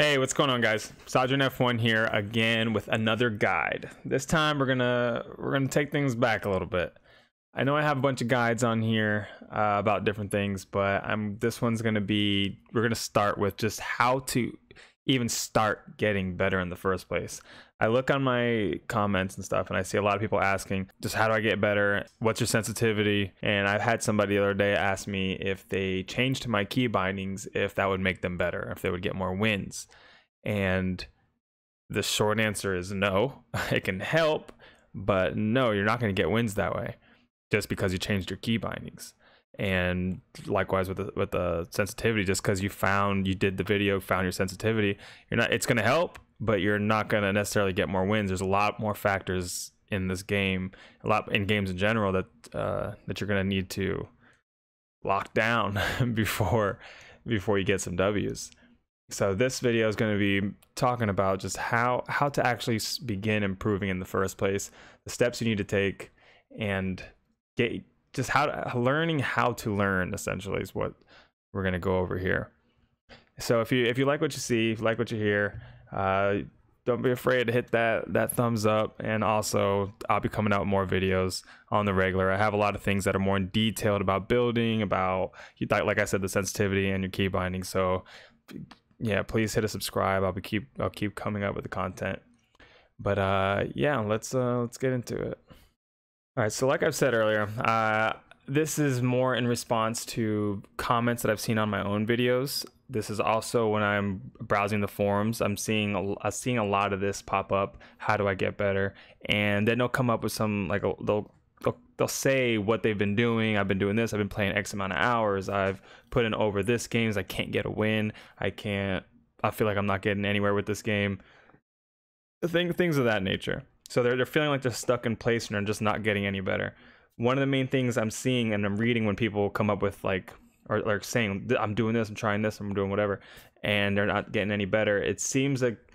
Hey, what's going on, guys? Sojourn F1 here again with another guide. This time we're gonna take things back a little bit. I know I have a bunch of guides on here about different things, but this one's gonna be, we're gonna start with just how to even start getting better in the first place. I look on my comments and stuff and I see a lot of people asking just how do I get better, what's your sensitivity, and I've had somebody the other day ask me if they changed my key bindings, if that would make them better, if they would get more wins. And the short answer is no. It can help, but no, you're not going to get wins that way just because you changed your key bindings. And likewise with the sensitivity, just because you did the video, found your sensitivity, it's going to help, but you're not going to necessarily get more wins. There's a lot more factors in this game, a lot in games in general, that you're going to need to lock down before you get some W's. So this video is going to be talking about just how to actually begin improving in the first place, the steps you need to take, and learning how to learn essentially is what we're going to go over here. So if you like what you see, if you like what you hear, don't be afraid to hit that thumbs up. And also I'll be coming out with more videos on the regular. I have a lot of things that are more detailed about building, about, like I said, the sensitivity and your key binding. So yeah, please hit a subscribe. I'll keep coming up with the content. But yeah, let's get into it. All right, so like I've said earlier, this is more in response to comments that I've seen on my own videos. This is also when I'm browsing the forums, I'm seeing a lot of this pop up. How do I get better? And then they'll come up with some, like, they'll say what they've been doing. I've been doing this. I've been playing X amount of hours. I've put in over this games. I can't get a win. I feel like I'm not getting anywhere with this game. Things of that nature. So they're feeling like they're stuck in place and they're just not getting any better. One of the main things I'm seeing and I'm reading when people come up with or saying, I'm doing this, I'm trying this, I'm doing whatever, and they're not getting any better, it seems like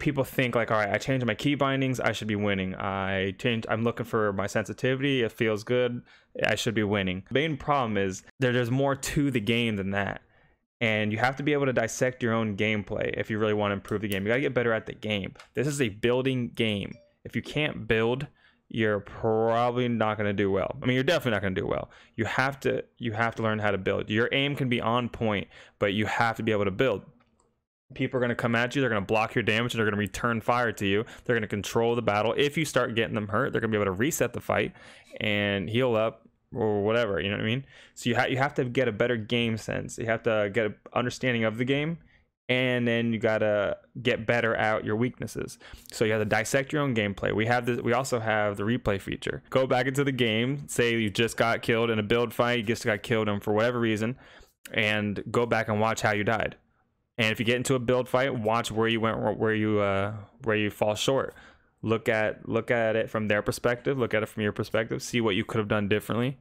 people think like, all right, I changed my key bindings, I should be winning. I'm looking for my sensitivity, it feels good, I should be winning. The main problem is there's more to the game than that. And you have to be able to dissect your own gameplay if you really want to improve the game. You got to get better at the game. This is a building game. If you can't build, you're probably not going to do well. I mean, you're definitely not going to do well. You have to learn how to build. Your aim can be on point, but you have to be able to build. People are going to come at you. They're going to block your damage. They're going to return fire to you. They're going to control the battle. If you start getting them hurt, they're going to be able to reset the fight and heal up, or whatever, you know what I mean? So you have to get a better game sense. You have to get an understanding of the game, and then you gotta get better at your weaknesses. So you have to dissect your own gameplay. We also have the replay feature. Go back into the game, say you just got killed in a build fight, you just got killed for whatever reason, and go back and watch how you died. And if you get into a build fight, watch where you went, where you fall short. Look at it from their perspective, look at it from your perspective, see what you could have done differently.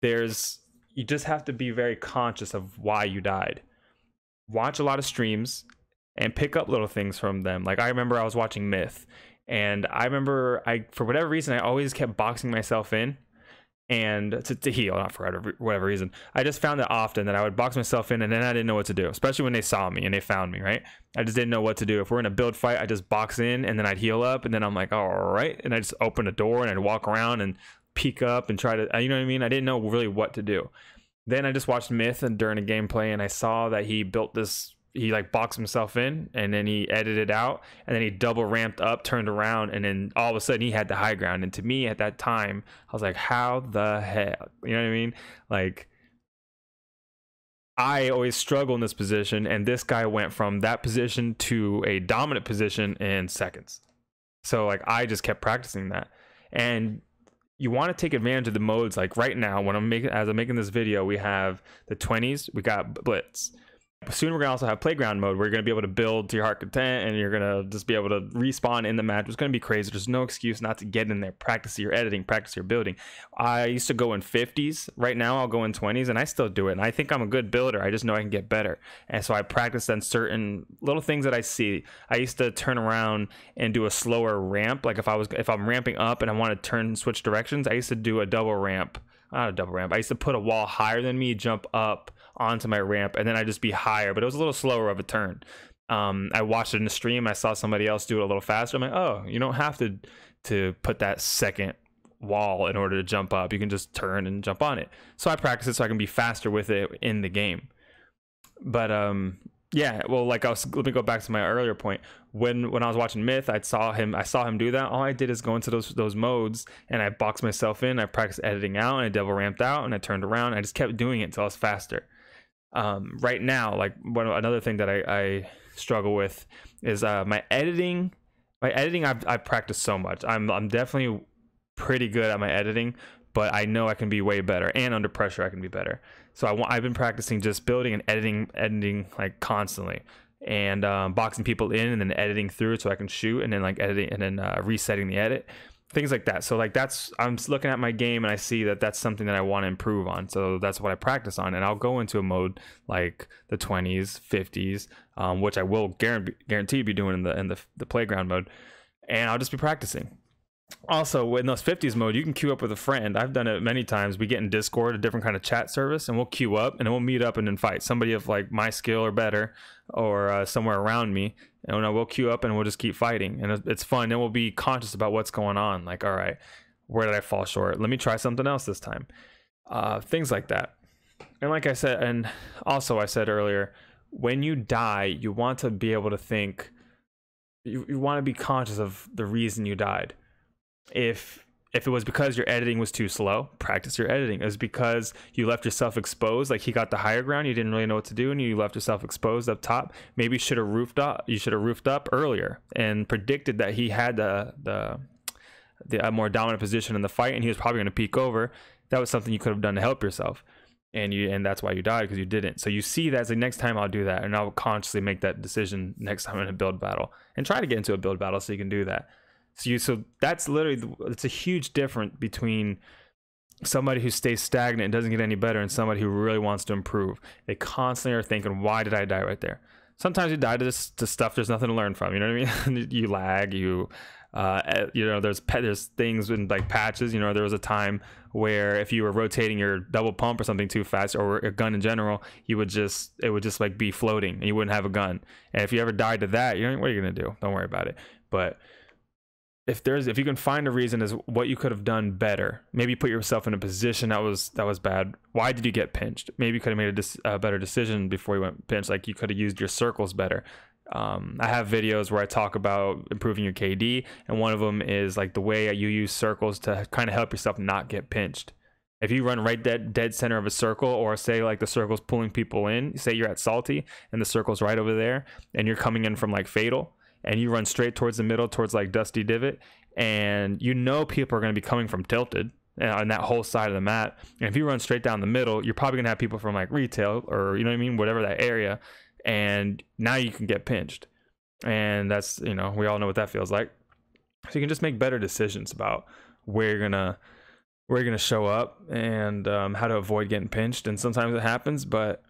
You just have to be very conscious of why you died. Watch a lot of streams and pick up little things from them. Like, I remember I was watching Myth, and I remember for whatever reason, I always kept boxing myself in and to heal, not for whatever reason. I just found that often that I would box myself in and then I didn't know what to do, especially when they saw me and they found me, right? I just didn't know what to do. If we're in a build fight, I just box in and then I'd heal up, and then I'm like, all right, and I just open a door and I'd walk around and peek up and try to, you know what I mean? I didn't know really what to do. Then I just watched Myth and during a gameplay, and I saw that he built this, he like boxed himself in and then he edited out, and then he double ramped up, turned around, and then all of a sudden he had the high ground. And to me at that time, I was like, how the hell, you know what I mean? Like, I always struggle in this position, and this guy went from that position to a dominant position in seconds. So like, I just kept practicing that. And you want to take advantage of the modes. Like right now, as I'm making this video, we have the 20s, we got Blitz. Soon we're gonna also have playground mode, where you're gonna be able to build to your heart content, and you're gonna just be able to respawn in the match. It's gonna be crazy. There's no excuse not to get in there, practice your editing, practice your building. I used to go in 50s. Right now I'll go in 20s, and I still do it, and I think I'm a good builder. I just know I can get better, and so I practice on certain little things that I see. I used to turn around and do a slower ramp. Like if I'm ramping up and I want to switch directions, I used to do a double ramp. Not a double ramp. I used to put a wall higher than me, jump up onto my ramp, and then I'd just be higher, but it was a little slower of a turn. I watched it in the stream. I saw somebody else do it a little faster. I'm like, oh, you don't have to put that second wall in order to jump up. You can just turn and jump on it. So I practice it so I can be faster with it in the game. But yeah, well, like let me go back to my earlier point. When I was watching Myth, I saw him do that. All I did is go into those modes, and I boxed myself in. I practiced editing out, and I double ramped out, and I turned around. And I just kept doing it until I was faster. Right now, like another thing that I struggle with is my editing. My editing, I've practiced so much. I'm definitely pretty good at my editing, but I know I can be way better, and under pressure I can be better. So I've been practicing just building and editing like constantly, and boxing people in and then editing through it so I can shoot, and then like editing and then resetting the edit, things like that. So like I'm looking at my game and I see that that's something that I want to improve on. So that's what I practice on, and I'll go into a mode like the 20s, 50s, which I will guarantee be doing in the playground mode, and I'll just be practicing. Also, in those 50s mode, you can queue up with a friend. I've done it many times. We get in Discord, a different kind of chat service, and we'll queue up and then we'll meet up and then fight somebody of like my skill or better, or somewhere around me, and we'll queue up and we'll just keep fighting, and it's fun. And we'll be conscious about what's going on. Like, all right, where did I fall short? Let me try something else this time. Things like that. And like I said, and also I said earlier, when you die, you want to be able to think. You want to be conscious of the reason you died. If it was because your editing was too slow, practice your editing. It was because you left yourself exposed, like he got the higher ground, you didn't really know what to do, and you left yourself exposed up top. Maybe you should have roofed up earlier and predicted that he had the more dominant position in the fight, and he was probably going to peek over. That was something you could have done to help yourself, and that's why you died, because you didn't. So you see that as like, next time I'll do that, and I'll consciously make that decision next time in a build battle, and try to get into a build battle so you can do that. So that's literally, it's a huge difference between somebody who stays stagnant and doesn't get any better and somebody who really wants to improve. They constantly are thinking, why did I die right there? Sometimes you die to stuff there's nothing to learn from, you know what I mean? You lag, there's things in like patches. There was a time where if you were rotating your double pump or something too fast, or a gun in general, it would just like be floating and you wouldn't have a gun. And if you ever died to that, what are you gonna do? Don't worry about it. But if you can find a reason as what you could have done better, maybe put yourself in a position that was bad. Why did you get pinched? Maybe you could have made a better decision before you went pinched. Like you could have used your circles better. I have videos where I talk about improving your KD, and one of them is like the way you use circles to kind of help yourself not get pinched. If you run right dead center of a circle, or say like the circle's pulling people in, say you're at Salty and the circle's right over there, and you're coming in from like Fatal, and you run straight towards the middle, towards like Dusty Divot, and people are going to be coming from Tilted on that whole side of the map. And if you run straight down the middle, you're probably going to have people from like Retail, or whatever that area, and now you can get pinched. And that's, we all know what that feels like. So you can just make better decisions about where you're gonna show up, and how to avoid getting pinched. And sometimes it happens, but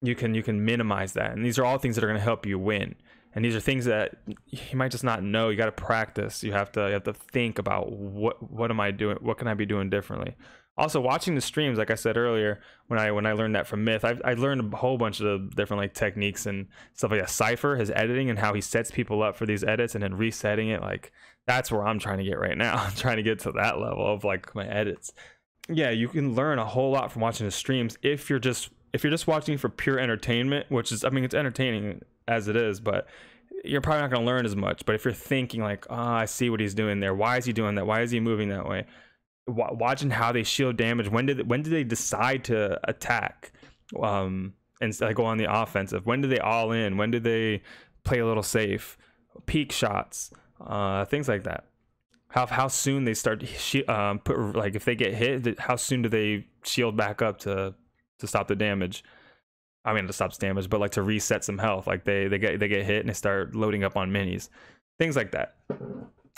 you can minimize that. And these are all things that are going to help you win. And these are things that you might just not know. You got to practice. You have to think about what am I doing? What can I be doing differently? Also, watching the streams, like I said earlier, when I learned that from Myth, I learned a whole bunch of different like techniques and stuff like that. Cypher, his editing, and how he sets people up for these edits and then resetting it. Like that's where I'm trying to get right now. I'm trying to get to that level of like my edits. Yeah, you can learn a whole lot from watching the streams if you're just watching for pure entertainment, which is, it's entertaining as it is, but you're probably not going to learn as much. But if you're thinking like, oh, I see what he's doing there. Why is he doing that? Why is he moving that way? Watching how they shield damage. When did they decide to attack and like go on the offensive? When did they all in? When did they play a little safe? Peak shots, things like that. How soon they start like if they get hit, how soon do they shield back up to stop the damage? To stop damage, but like to reset some health. Like they get hit and they start loading up on minis, things like that.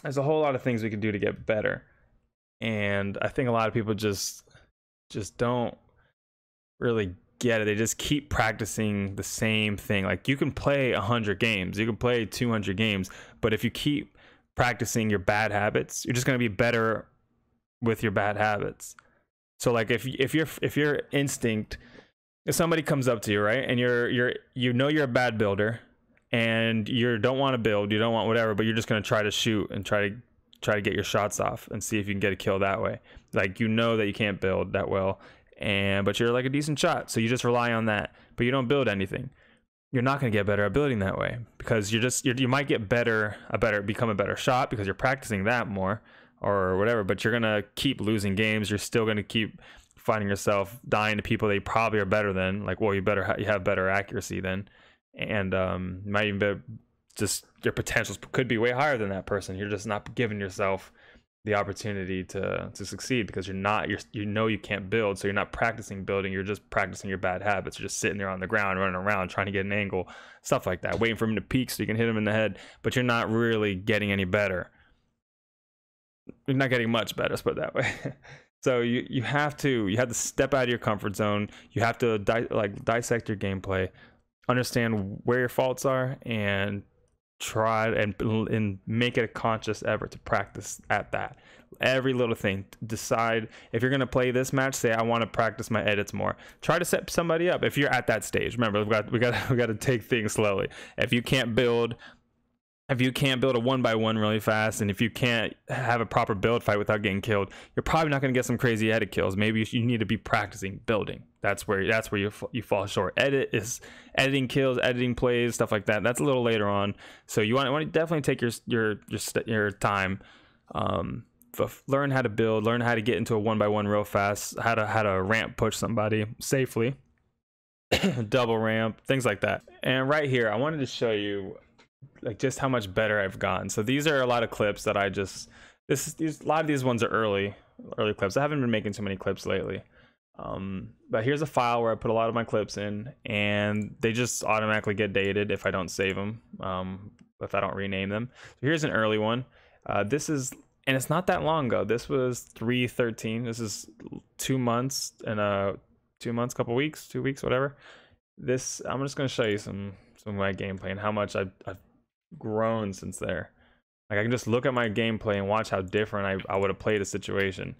There's a whole lot of things we can do to get better, and I think a lot of people just don't really get it. They just keep practicing the same thing. Like you can play 100 games, you can play 200 games, but if you keep practicing your bad habits, you're just going to be better with your bad habits. So like if your instinct if somebody comes up to you, right, and you're a bad builder, and you don't want to build, you don't want whatever, but you're just going to try to shoot and try to get your shots off and see if you can get a kill that way. Like, you know that you can't build that well, but you're like a decent shot, so you just rely on that, but you don't build anything. You're not going to get better at building that way, because you might get become a better shot because you're practicing that more or whatever, but you're going to keep losing games. You're still going to keep finding yourself dying to people that you probably are better than. Like, well, you have better accuracy then, and you might even be just, your potentials could be way higher than that person. You're just not giving yourself the opportunity to succeed, because you know you can't build, so you're not practicing building. You're just practicing your bad habits. You're just sitting there on the ground, running around, trying to get an angle, stuff like that, waiting for him to peek so you can hit him in the head, but you're not really getting any better. You're not getting much better, let's put it that way. So you have to step out of your comfort zone. You have to dissect your gameplay, understand where your faults are, and try and make it a conscious effort to practice at that. Every little thing. Decide if you're going to play this match, say I want to practice my edits more. Try to set somebody up if you're at that stage. Remember, we got to take things slowly. If you can't build a 1x1 really fast, and if you can't have a proper build fight without getting killed, you're probably not going to get some crazy edit kills. Maybe you need to be practicing building. That's where you fall short. Editing kills, editing plays, stuff like that. That's a little later on. So you want to definitely take your time. Learn how to build, learn how to get into a 1x1 real fast, how to ramp push somebody safely, double ramp, things like that. And right here, I wanted to show you like just how much better I've gotten. So these are a lot of clips that a lot of these ones are early clips. I haven't been making too many clips lately. But here's a file where I put a lot of my clips in, and they just automatically get dated if I don't save them, if I don't rename them. So here's an early one. And it's not that long ago. This was 3/13. This is 2 months and 2 months, couple weeks, 2 weeks, whatever. I'm just going to show you some of my gameplay and how much I've grown since there. Like, I can just look at my gameplay and watch how different I would have played a situation.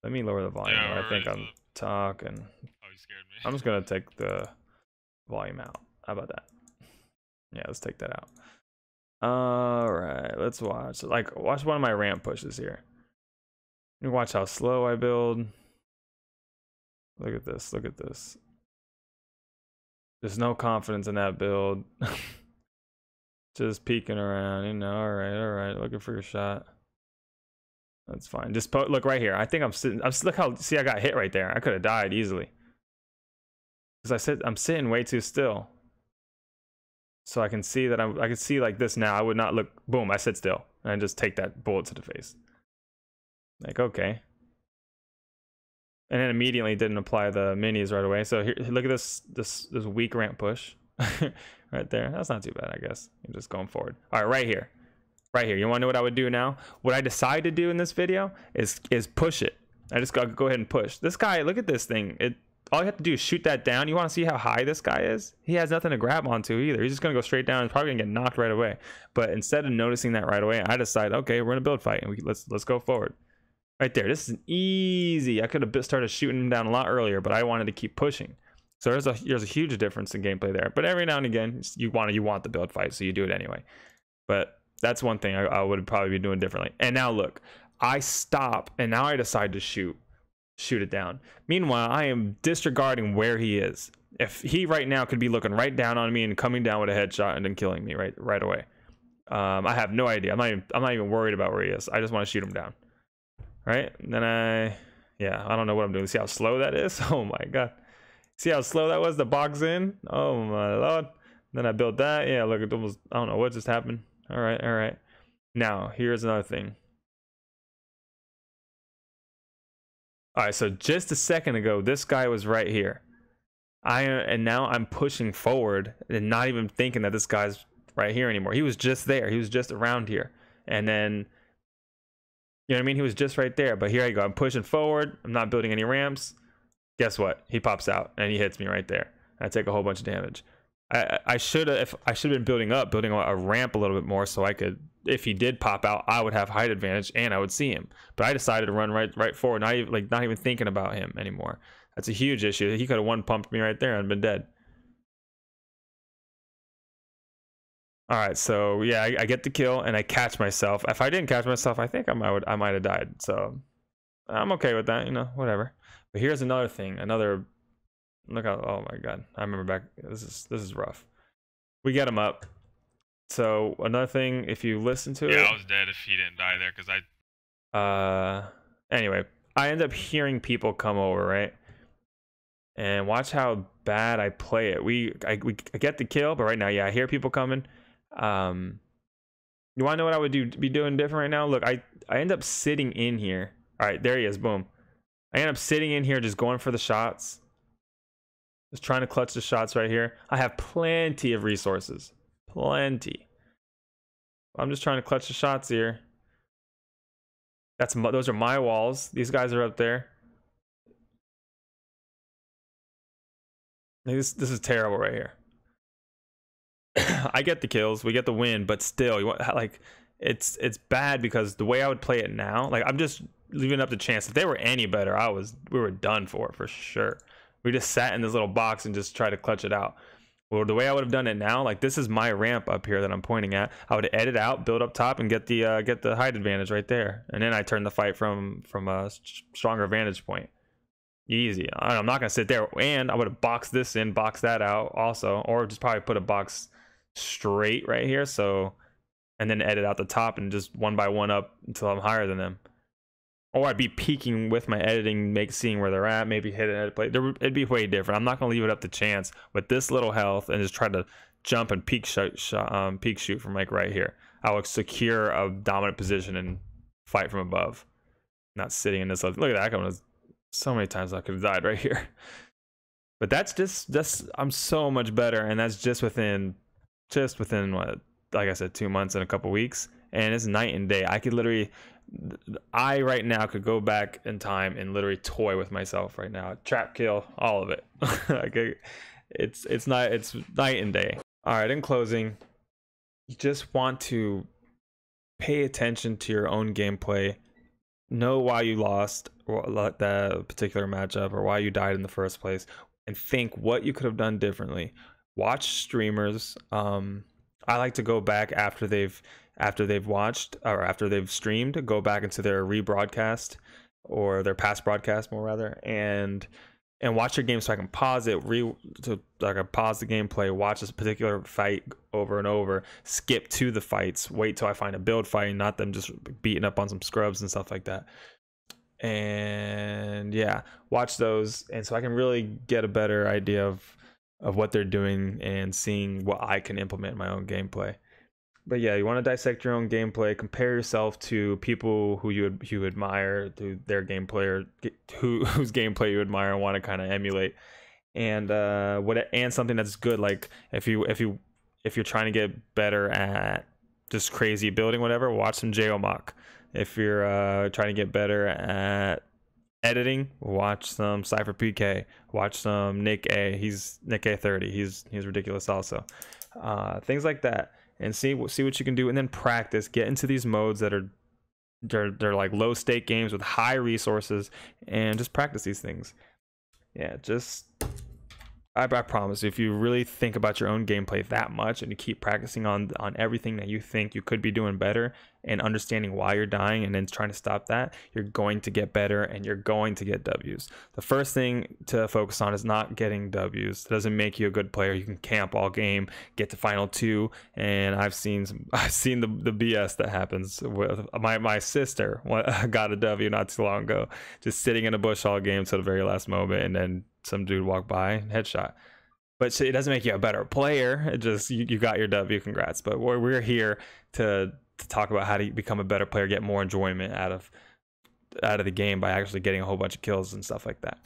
Let me lower the volume. Yeah, I think I'm talking. Oh, you scared me. I'm just gonna take the volume out. How about that? Yeah, let's take that out. All right, let's watch. Watch one of my ramp pushes here. You watch how slow I build. Look at this. Look at this. There's no confidence in that build. Just peeking around, you know. All right. Looking for your shot. That's fine. Just look right here. I think I'm sitting. Look how. See, I got hit right there. I could have died easily. Because I'm sitting way too still. So I can see that I can see like this now. I would not look. Boom! I sit still and I just take that bullet to the face. Like, okay. And then immediately didn't apply the minis right away. So here, look at this weak ramp push right there. That's not too bad, I guess. I'm just going forward. All right, right here. Right here. You want to know what I would do now? What I decide to do in this video is push it. I just go ahead and push. This guy, look at this thing. All you have to do is shoot that down. You want to see how high this guy is? He has nothing to grab onto either. He's just going to go straight down and probably going to get knocked right away. But instead of noticing that right away, I decide, okay, we're in a build fight, and let's go forward. Right there. This is easy. I could have started shooting him down a lot earlier, but I wanted to keep pushing. So there's a huge difference in gameplay there. But every now and again, you want the build fight, so you do it anyway. But that's one thing I would probably be doing differently. And now look, I stop, and now I decide to shoot it down. Meanwhile, I am disregarding where he is. If he right now could be looking right down on me and coming down with a headshot and then killing me right away. I have no idea. I'm not even worried about where he is. I just want to shoot him down. Right? And then I don't know what I'm doing. See how slow that is? Oh my god. See how slow that was to box in? Oh my lord. Then I built that. Yeah, look, it almost, I don't know what just happened. All right. Now, here's another thing. All right, so just a second ago, this guy was right here. And now I'm pushing forward and not even thinking that this guy's right here anymore. He was just there. He was just around here. And then, you know what I mean? He was just right there. But here I go. I'm pushing forward. I'm not building any ramps. Guess what? He pops out and he hits me right there. I take a whole bunch of damage. I should have been building a ramp a little bit more, so I could, if he did pop out, I would have height advantage and I would see him. But I decided to run right forward, not even thinking about him anymore. That's a huge issue. He could have one pumped me right there and been dead. All right, so yeah, I get the kill and I catch myself. If I didn't catch myself, I think I might have died. So I'm okay with that, you know, whatever. But here's another thing. Look how, oh my god, I remember back. This is rough. We get him up. So another thing, if you listen to it, yeah, I was dead if he didn't die there because I. Anyway, I end up hearing people come over, right? And watch how bad I play it. I get the kill, but right now, yeah, I hear people coming. You want to know what I would be doing different right now? Look, I end up sitting in here. All right, there he is. Boom. I end up sitting in here, just going for the shots. Just trying to clutch the shots right here. I have plenty of resources. Plenty. I'm just trying to clutch the shots here. Those are my walls. These guys are up there. This is terrible right here. I get the kills, we get the win, but still, like it's bad because the way I would play it now, like I'm just leaving up the chance. If they were any better, we were done for sure. We just sat in this little box and just tried to clutch it out. Well, the way I would have done it now, like this is my ramp up here that I'm pointing at. I would edit out, build up top, and get the height advantage right there, and then I turn the fight from a stronger vantage point. Easy. I'm not gonna sit there, and I would have boxed this in, boxed that out also, or just probably put a box straight right here, so, and then edit out the top and just one by one up until I'm higher than them. Or I'd be peeking with my editing, seeing where they're at, maybe hit an edit play. It'd be way different. I'm not gonna leave it up to chance with this little health and just try to jump and peek shoot from like right here. I would secure a dominant position and fight from above, not sitting in this. Look at that coming. So many times I could have died right here. But that's I'm so much better, and that's just within what, like I said, 2 months and a couple weeks, and it's night and day. I right now could go back in time and literally toy with myself right now. Trap kill, all of it. Like it's night and day. All right, in closing, you just want to pay attention to your own gameplay. Know why you lost that particular matchup or why you died in the first place, and think what you could have done differently. Watch streamers. I like to go back after they've watched, or after they've streamed, go back into their rebroadcast or their past broadcast more rather, and watch your game so I can pause it, I can pause the gameplay, watch this particular fight over and over, skip to the fights, wait till I find a build fight, not them just beating up on some scrubs and stuff like that. And yeah, watch those, and so I can really get a better idea of what they're doing and seeing what I can implement in my own gameplay. But yeah, you want to dissect your own gameplay, compare yourself to people who you admire, to their gameplay, or whose gameplay you admire and want to kind of emulate, and something that's good. Like if you're trying to get better at just crazy building, whatever, watch some Geomach. If you're trying to get better at editing, watch some Cypher PK, watch some Nick A. He's Nick A30. He's ridiculous also. Things like that. And see what you can do, and then practice. Get into these modes that are they're like low stake games with high resources, and just practice these things. Yeah, I promise you, if you really think about your own gameplay that much and you keep practicing on everything that you think you could be doing better, and understanding why you're dying and then trying to stop that, you're going to get better and you're going to get W's. The first thing to focus on is not getting W's. It doesn't make you a good player. You can camp all game, get to final 2, and I've seen the BS that happens. With my sister got a W not too long ago, just sitting in a bush all game till the very last moment, and then some dude walked by, headshot. But it doesn't make you a better player. It just, you got your W, congrats. But we're here to talk about how to become a better player, get more enjoyment out of the game by actually getting a whole bunch of kills and stuff like that.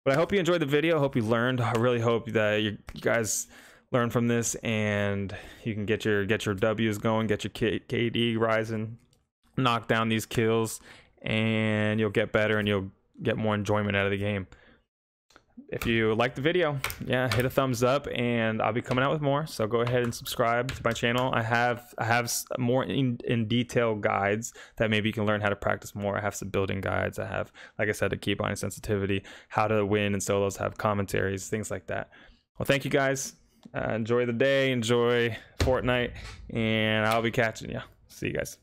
But I hope you enjoyed the video. I hope you learned. I really hope that you guys learn from this, and you can get your W's going, get your KD rising, knock down these kills, and you'll get better and you'll get more enjoyment out of the game. if you like the video, yeah, hit a thumbs up, and I'll be coming out with more. So go ahead and subscribe to my channel. I have more in detail guides that maybe you can learn how to practice more. I have some building guides. I have, like I said, a keybind sensitivity, how to win in solos, have commentaries, things like that. Well, thank you guys. Enjoy the day, enjoy Fortnite, and I'll be catching you. See you guys.